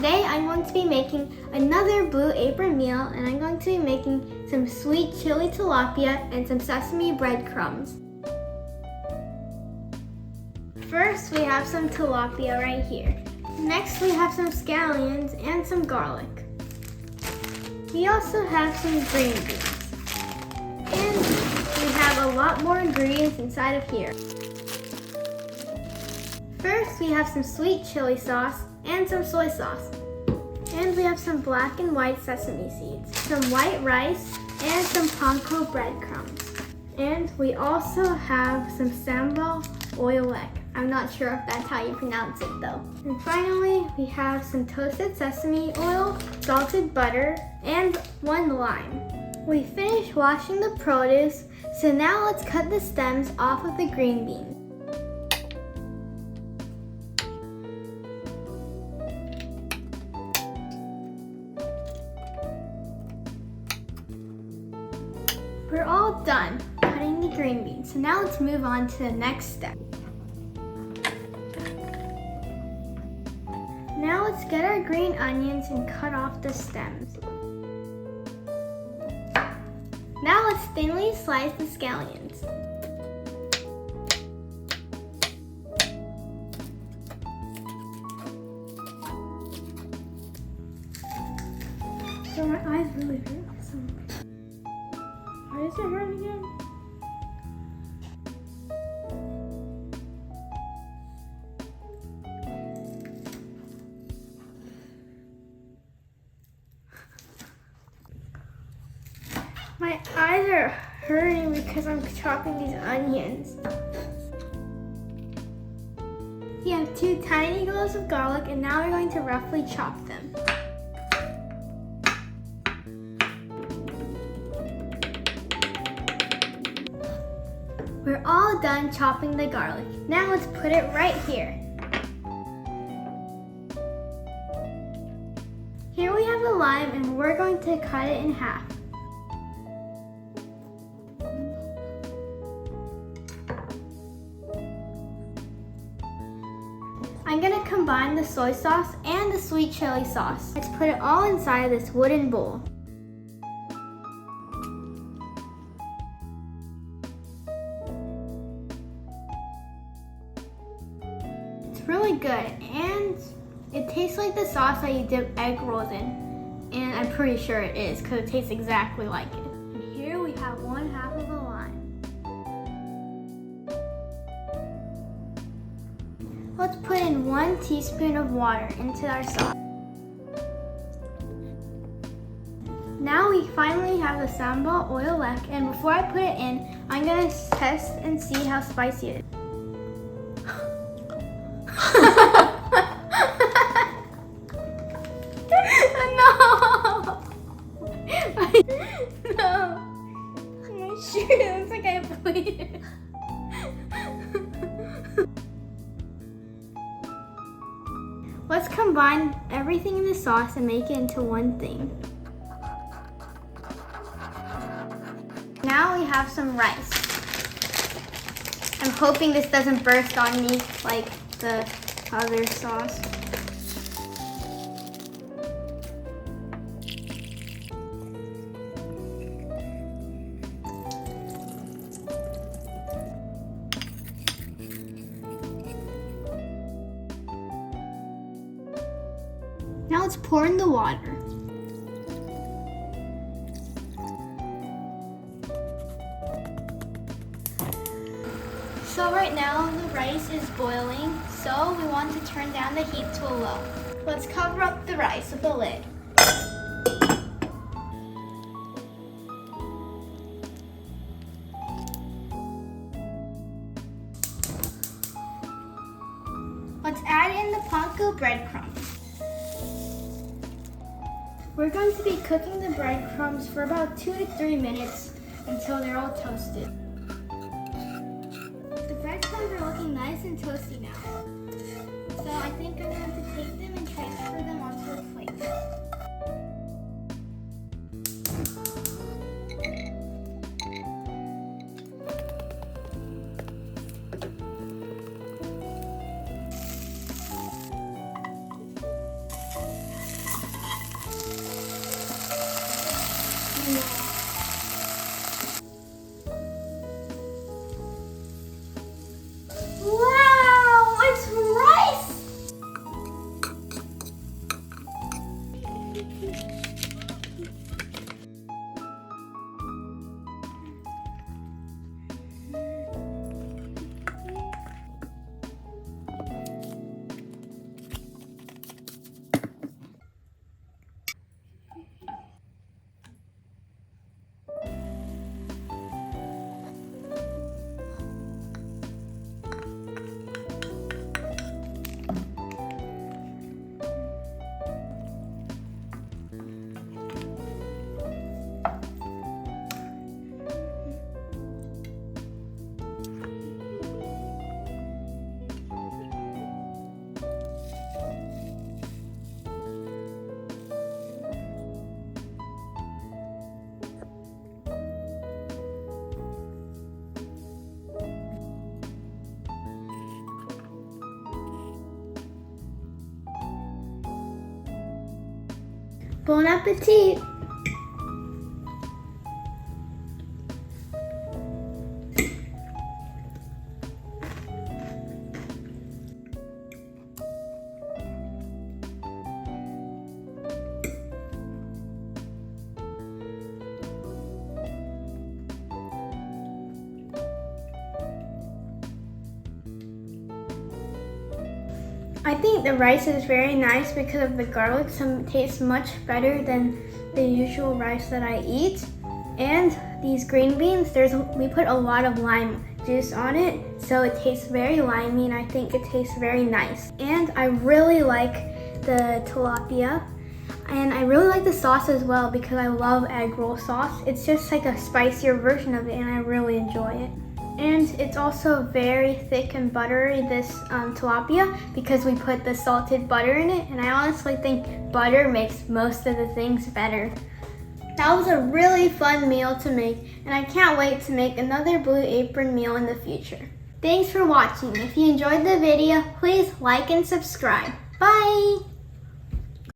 Today I'm going to be making another blue apron meal, and I'm going to be making some sweet chili tilapia and some sesame breadcrumbs. First, we have some tilapia right here. Next, we have some scallions and some garlic. We also have some green beans. And we have a lot more ingredients inside of here. First, we have some sweet chili sauce and some soy sauce. And we have some black and white sesame seeds, some white rice, and some panko breadcrumbs. And we also have some sambal oelek. I'm not sure if that's how you pronounce it though. And finally, we have some toasted sesame oil, salted butter, and 1 lime. We finished washing the produce, so now let's cut the stems off of the green beans. We're all done cutting the green beans, so now let's move on to the next step. Now let's get our green onions and cut off the stems. Now let's thinly slice the scallions. So my eyes really hurt. Why is it hurting again? My eyes are hurting because I'm chopping these onions. We have 2 tiny cloves of garlic, and now we're going to roughly chop them. We're all done chopping the garlic. Now let's put it right here. Here we have a lime, and we're going to cut it in half. I'm gonna combine the soy sauce and the sweet chili sauce. Let's put it all inside of this wooden bowl. It's really good, and it tastes like the sauce that you dip egg rolls in. And I'm pretty sure it is, because it tastes exactly like it. And here we have 1/2 of a lime. Let's put in 1 teaspoon of water into our sauce. Now we finally have the sambal oelek, and before I put it in, I'm gonna test and see how spicy it is. No! No! My shoe, it looks like I bleeded. Let's combine everything in the sauce and make it into one thing. Now we have some rice. I'm hoping this doesn't burst on me like the other sauce. Now let's pour in the water. So right now the rice is boiling, so we want to turn down the heat to a low. Let's cover up the rice with a lid. Let's add in the panko breadcrumbs. We're going to be cooking the breadcrumbs for about 2 to 3 minutes until they're all toasted. The breadcrumbs are looking nice and toasty now. So I think I'm going to take them and transfer them onto a plate. Wow, it's rice! Bon appetit! I think the rice is very nice because of the garlic. Some tastes much better than the usual rice that I eat. And these green beans, we put a lot of lime juice on it, so it tastes very limey, and I think it tastes very nice. And I really like the tilapia, and I really like the sauce as well because I love egg roll sauce. It's just like a spicier version of it, and I really enjoy it. And it's also very thick and buttery, this tilapia, because we put the salted butter in it, and I honestly think butter makes most of the things better. That was a really fun meal to make, and I can't wait to make another Blue Apron meal in the future. Thanks for watching. If you enjoyed the video, please like and subscribe. Bye!